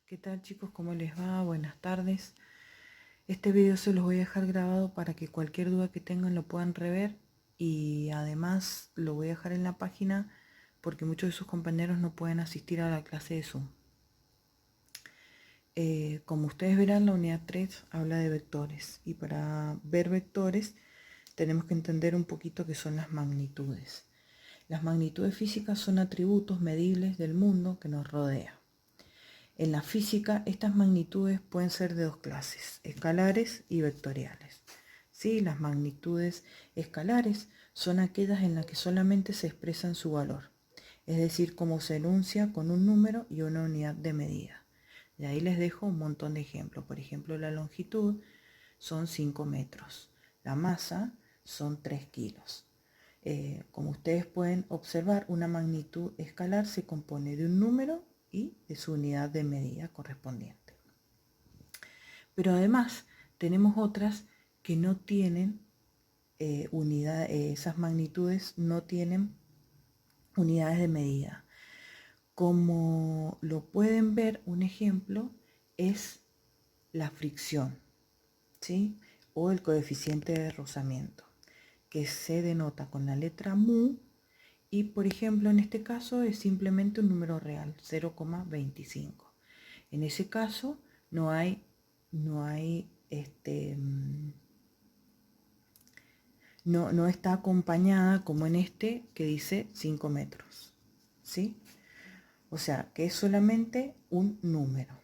¿Qué tal, chicos? ¿Cómo les va? Buenas tardes. Este video se los voy a dejar grabado para que cualquier duda que tengan lo puedan rever, y además lo voy a dejar en la página porque muchos de sus compañeros no pueden asistir a la clase de Zoom. Como ustedes verán, la unidad 3 habla de vectores, y para ver vectores tenemos que entender un poquito qué son las magnitudes. Las magnitudes físicas son atributos medibles del mundo que nos rodea. En la física, estas magnitudes pueden ser de dos clases, escalares y vectoriales. ¿Sí? Las magnitudes escalares son aquellas en las que solamente se expresan su valor, es decir, cómo se enuncia con un número y una unidad de medida. De ahí les dejo un montón de ejemplos. Por ejemplo, la longitud son 5 metros, la masa son 3 kilos. Como ustedes pueden observar, una magnitud escalar se compone de un número y de su unidad de medida correspondiente. Pero además tenemos otras que no tienen esas magnitudes no tienen unidades de medida. Como lo pueden ver, un ejemplo es la fricción, ¿sí? O el coeficiente de rozamiento, que se denota con la letra mu, y por ejemplo en este caso es simplemente un número real, 0,25. En ese caso no hay no está acompañada como en este que dice 5 metros, ¿sí? O sea que es solamente un número.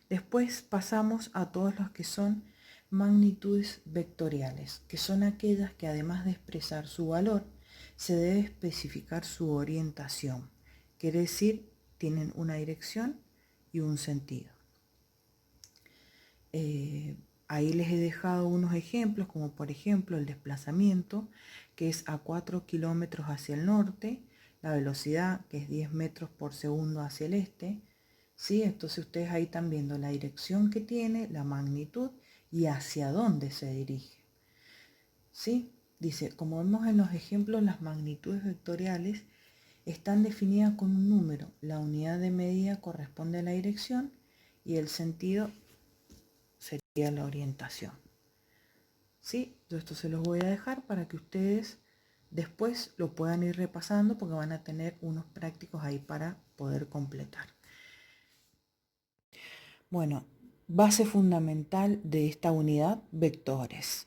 Después pasamos a todos los que son magnitudes vectoriales, que son aquellas que además de expresar su valor, se debe especificar su orientación. Quiere decir, tienen una dirección y un sentido. Ahí les he dejado unos ejemplos, como por ejemplo el desplazamiento, que es a 4 kilómetros hacia el norte, la velocidad, que es 10 metros por segundo hacia el este, ¿sí? Entonces ustedes ahí están viendo la dirección que tiene, la magnitud y hacia dónde se dirige, ¿sí? Dice, como vemos en los ejemplos, las magnitudes vectoriales están definidas con un número, la unidad de medida corresponde a la dirección y el sentido sería la orientación. ¿Sí? Yo esto se los voy a dejar para que ustedes después lo puedan ir repasando, porque van a tener unos prácticos ahí para poder completar. Bueno, base fundamental de esta unidad, vectores.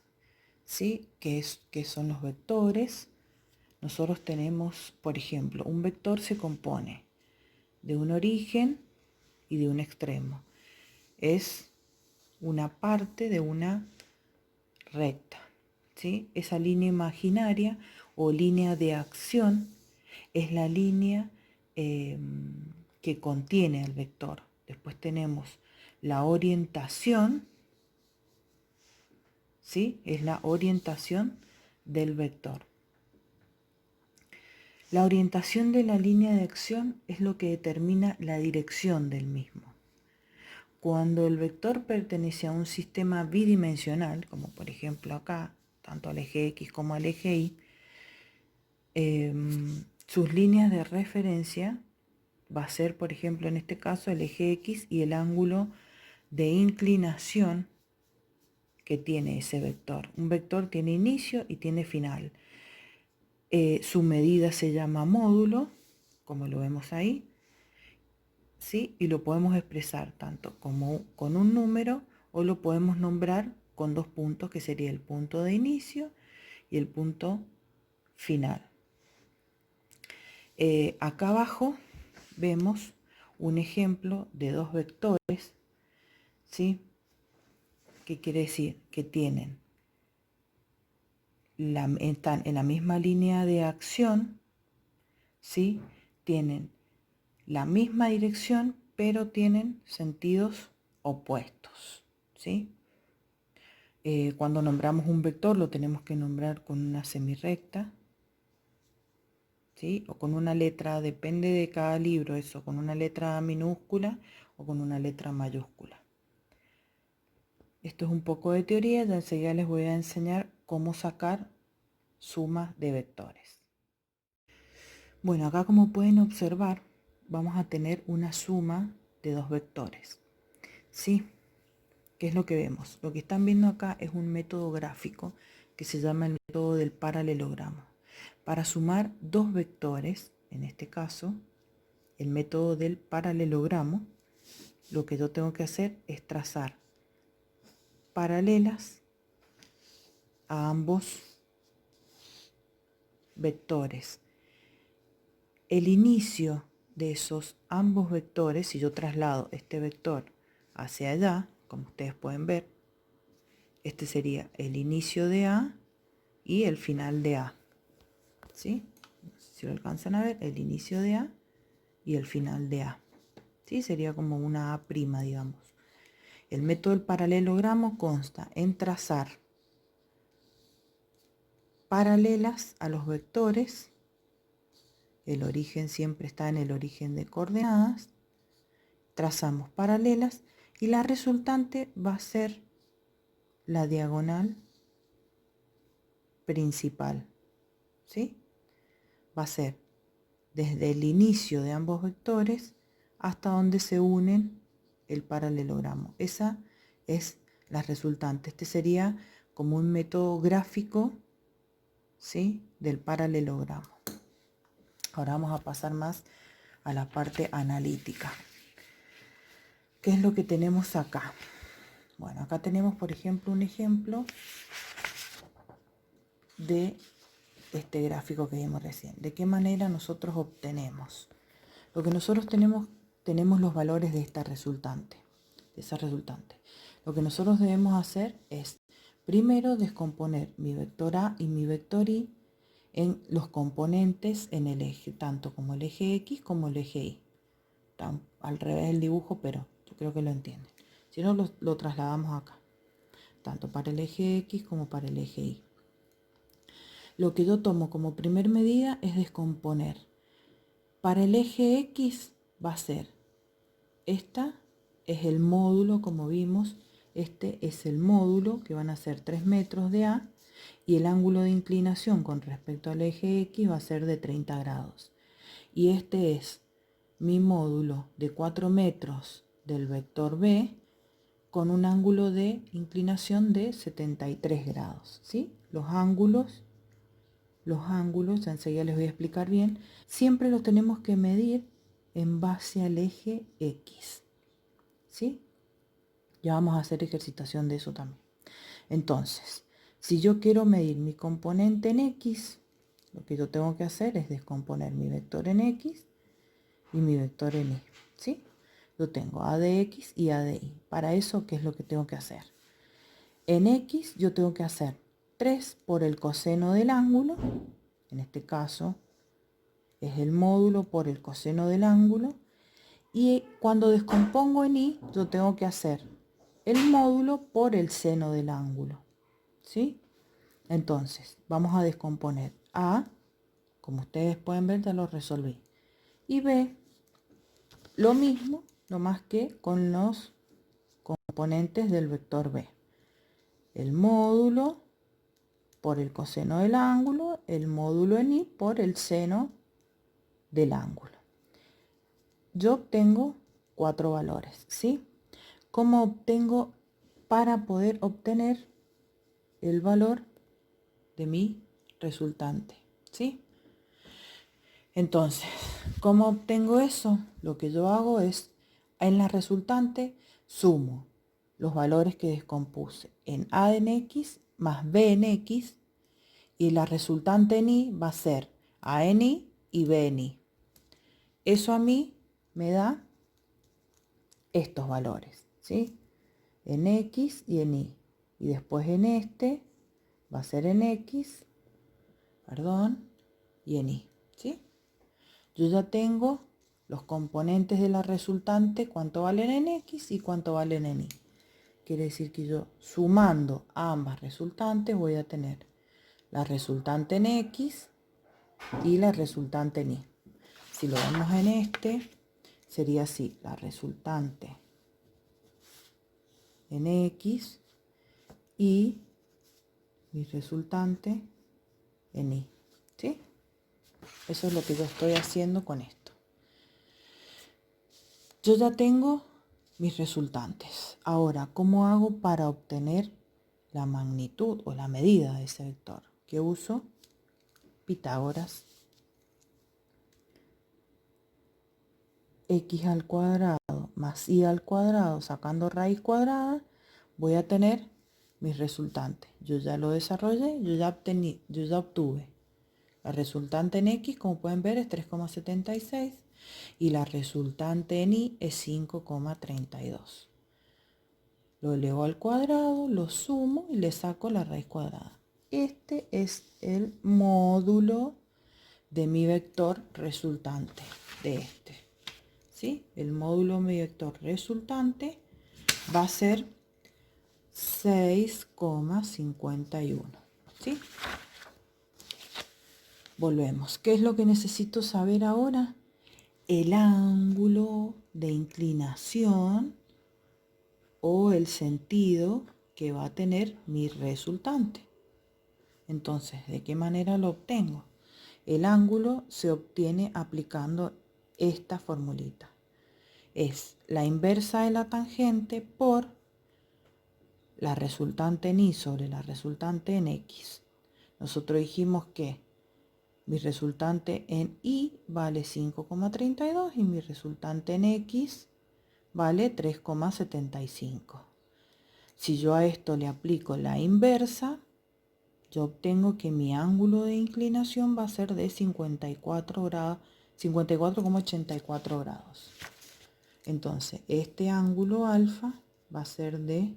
¿Sí? ¿Qué son los vectores? Nosotros tenemos, por ejemplo, un vector se compone de un origen y de un extremo. Es una parte de una recta, ¿sí? Esa línea imaginaria o línea de acción es la línea que contiene el vector. Después tenemos la orientación, ¿sí? Es la orientación del vector. La orientación de la línea de acción es lo que determina la dirección del mismo. Cuando el vector pertenece a un sistema bidimensional, como por ejemplo acá, tanto al eje X como al eje Y, sus líneas de referencia va a ser, por ejemplo, en este caso el eje X y el ángulo de inclinación que tiene ese vector. Un vector tiene inicio y tiene final. Su medida se llama módulo, como lo vemos ahí, ¿sí? Y lo podemos expresar tanto como con un número, o lo podemos nombrar con dos puntos, que sería el punto de inicio y el punto final. Acá abajo vemos un ejemplo de dos vectores, ¿sí? ¿Qué quiere decir? Que están en la misma línea de acción, ¿sí? Tienen la misma dirección, pero tienen sentidos opuestos, ¿sí? Cuando nombramos un vector lo tenemos que nombrar con una semirrecta, ¿sí? O con una letra, depende de cada libro eso, con una letra minúscula o con una letra mayúscula. Esto es un poco de teoría, ya enseguida les voy a enseñar cómo sacar sumas de vectores. Bueno, acá como pueden observar, vamos a tener una suma de dos vectores. ¿Sí? ¿Qué es lo que vemos? Lo que están viendo acá es un método gráfico que se llama el método del paralelogramo. Para sumar dos vectores, en este caso, el método del paralelogramo, lo que yo tengo que hacer es trazar paralelas a ambos vectores. El inicio de esos ambos vectores, si yo traslado este vector hacia allá, como ustedes pueden ver, este sería el inicio de A y el final de A. ¿Sí? Si lo alcanzan a ver, el inicio de A y el final de A. ¿Sí? Sería como una A', digamos. El método del paralelogramo consta en trazar paralelas a los vectores. El origen siempre está en el origen de coordenadas. Trazamos paralelas y la resultante va a ser la diagonal principal. ¿Sí? Va a ser desde el inicio de ambos vectores hasta donde se unen el paralelogramo. Esa es la resultante. Este sería como un método gráfico, ¿sí?, del paralelogramo. Ahora vamos a pasar más a la parte analítica. ¿Qué es lo que tenemos acá? Bueno, acá tenemos, por ejemplo, un ejemplo de este gráfico que vimos recién. ¿De qué manera nosotros obtenemos? Lo que nosotros tenemos los valores de esta resultante, de esa resultante. Lo que nosotros debemos hacer es primero descomponer mi vector A y mi vector Y en los componentes en el eje, tanto como el eje X como el eje Y. Al revés el dibujo, pero yo creo que lo entienden. Si no, lo trasladamos acá, tanto para el eje X como para el eje Y. Lo que yo tomo como primer medida es descomponer. Para el eje X va a ser, esta es el módulo, como vimos, este es el módulo que van a ser 3 metros de A y el ángulo de inclinación con respecto al eje X va a ser de 30 grados. Y este es mi módulo de 4 metros del vector B con un ángulo de inclinación de 73 grados. ¿Sí? Los ángulos, ya enseguida les voy a explicar bien, siempre los tenemos que medir en base al eje X. ¿Sí? Ya vamos a hacer ejercitación de eso también. Entonces, si yo quiero medir mi componente en X, lo que yo tengo que hacer es descomponer mi vector en X y mi vector en Y. ¿Sí? Yo tengo A de X y A de Y. Para eso, ¿qué es lo que tengo que hacer? En X yo tengo que hacer 3 por el coseno del ángulo. En este caso es el módulo por el coseno del ángulo. Y cuando descompongo en Y, yo tengo que hacer el módulo por el seno del ángulo. ¿Sí? Entonces, vamos a descomponer A, como ustedes pueden ver, ya lo resolví. Y B, lo mismo, no más que con los componentes del vector B. El módulo por el coseno del ángulo, el módulo en Y por el seno del ángulo. Yo obtengo 4 valores, ¿sí? ¿Cómo obtengo para poder obtener el valor de mi resultante? ¿Sí? Entonces, ¿cómo obtengo eso? Lo que yo hago es, en la resultante, sumo los valores que descompuse en A en X más B en X, y la resultante en Y va a ser A en y B en Y. Eso a mí me da estos valores, ¿sí? En X y en Y. Y después en este va a ser en X, y en Y, ¿sí? Yo ya tengo los componentes de la resultante, cuánto valen en X y cuánto valen en Y. Quiere decir que yo, sumando ambas resultantes, voy a tener la resultante en X y la resultante en Y. Si lo vemos en este, sería así: la resultante en X y mi resultante en Y. ¿Sí? Eso es lo que yo estoy haciendo con esto. Yo ya tengo mis resultantes. Ahora, ¿cómo hago para obtener la magnitud o la medida de ese vector? ¿Qué uso? Pitágoras. X al cuadrado más y al cuadrado sacando raíz cuadrada, voy a tener mis resultantes. Yo ya lo desarrollé, yo ya obtuve. La resultante en X, como pueden ver, es 3,76 y la resultante en Y es 5,32. Lo elevo al cuadrado, lo sumo y le saco la raíz cuadrada. Este es el módulo de mi vector resultante de este. ¿Sí? El módulo de mi vector resultante va a ser 6,51. ¿Sí? Volvemos. ¿Qué es lo que necesito saber ahora? El ángulo de inclinación o el sentido que va a tener mi resultante. Entonces, ¿de qué manera lo obtengo? El ángulo se obtiene aplicando esta formulita. Es la inversa de la tangente por la resultante en Y sobre la resultante en X. Nosotros dijimos que mi resultante en Y vale 5,32 y mi resultante en X vale 3,75. Si yo a esto le aplico la inversa, yo obtengo que mi ángulo de inclinación va a ser de 54 grados, 54,84 grados. Entonces, este ángulo alfa va a ser de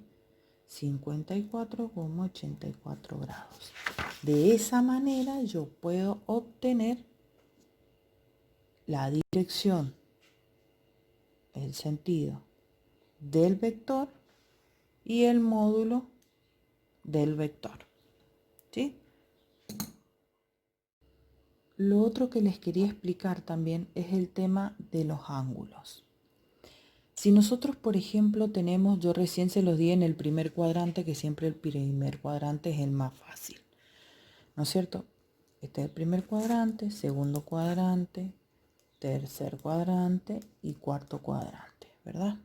54,84 grados. De esa manera yo puedo obtener la dirección, el sentido del vector y el módulo del vector. ¿Sí? Lo otro que les quería explicar también es el tema de los ángulos. Si nosotros, por ejemplo, tenemos, yo recién se los di en el primer cuadrante, que siempre el primer cuadrante es el más fácil, ¿no es cierto? Este es el primer cuadrante, segundo cuadrante, tercer cuadrante y cuarto cuadrante, ¿verdad?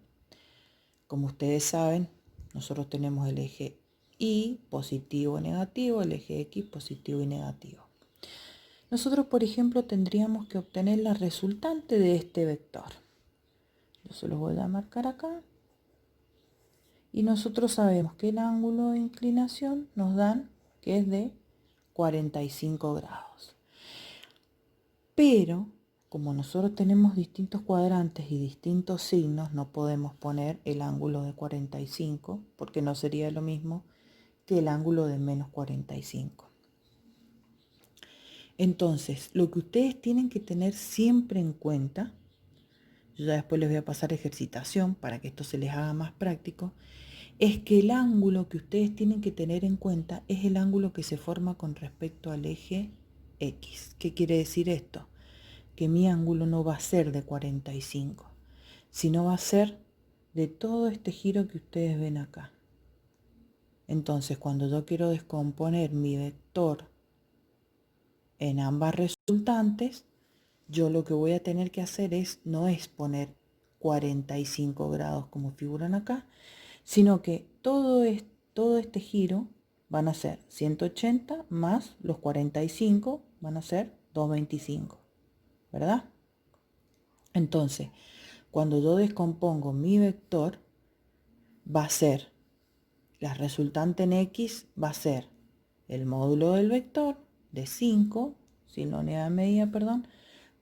Como ustedes saben, nosotros tenemos el eje Y positivo, negativo, el eje X positivo y negativo. Nosotros, por ejemplo, tendríamos que obtener la resultante de este vector. Yo se los voy a marcar acá. Y nosotros sabemos que el ángulo de inclinación nos dan que es de 45 grados. Pero, como nosotros tenemos distintos cuadrantes y distintos signos, no podemos poner el ángulo de 45 porque no sería lo mismo que el ángulo de menos 45. Entonces, lo que ustedes tienen que tener siempre en cuenta, yo ya después les voy a pasar ejercitación para que esto se les haga más práctico, es que el ángulo que ustedes tienen que tener en cuenta es el ángulo que se forma con respecto al eje X. ¿Qué quiere decir esto? Que mi ángulo no va a ser de 45, sino va a ser de todo este giro que ustedes ven acá. Entonces, cuando yo quiero descomponer mi vector en ambas resultantes, yo lo que voy a tener que hacer no es poner 45 grados como figuran acá, sino que todo este giro van a ser 180 más los 45 van a ser 225, ¿verdad? Entonces, cuando yo descompongo mi vector, va a ser, la resultante en X va a ser el módulo del vector de 5, sin la unidad de medida, perdón,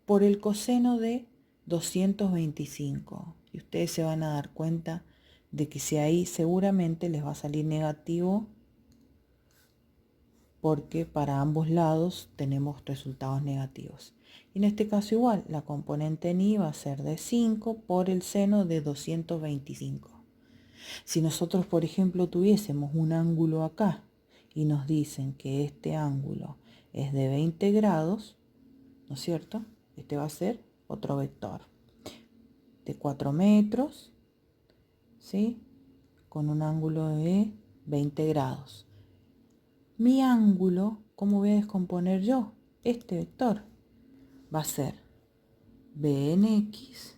por el coseno de 225. Y ustedes se van a dar cuenta de que si ahí seguramente les va a salir negativo porque para ambos lados tenemos resultados negativos. Y en este caso igual, la componente en Y va a ser de 5 por el seno de 225. Si nosotros, por ejemplo, tuviésemos un ángulo acá y nos dicen que este ángulo es de 20 grados, ¿no es cierto? Este va a ser otro vector de 4 metros, ¿sí? Con un ángulo de 20 grados. Mi ángulo, ¿cómo voy a descomponer yo? Este vector va a ser B en X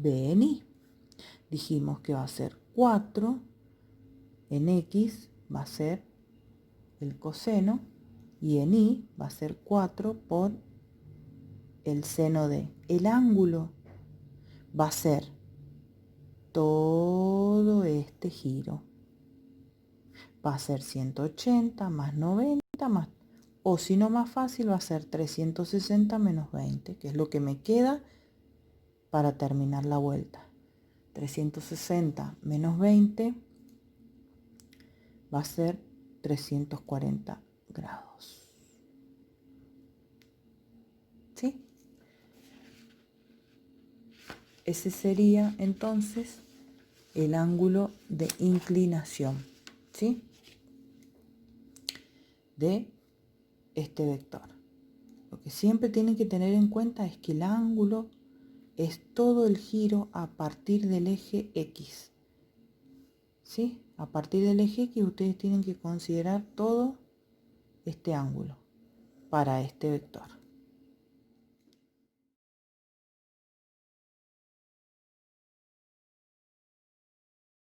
B en Y. Dijimos que va a ser 4 en X, va a ser el coseno, y en Y va a ser 4 por el seno de. El ángulo va a ser todo este giro. Va a ser 180 más 90 más, o si no más fácil, va a ser 360 menos 20, que es lo que me queda para terminar la vuelta. 360 menos 20 va a ser 340 grados. ¿Sí? Ese sería entonces el ángulo de inclinación, ¿sí? De este vector. Lo que siempre tienen que tener en cuenta es que el ángulo es todo el giro a partir del eje X. ¿Sí? A partir del eje X ustedes tienen que considerar todo este ángulo para este vector.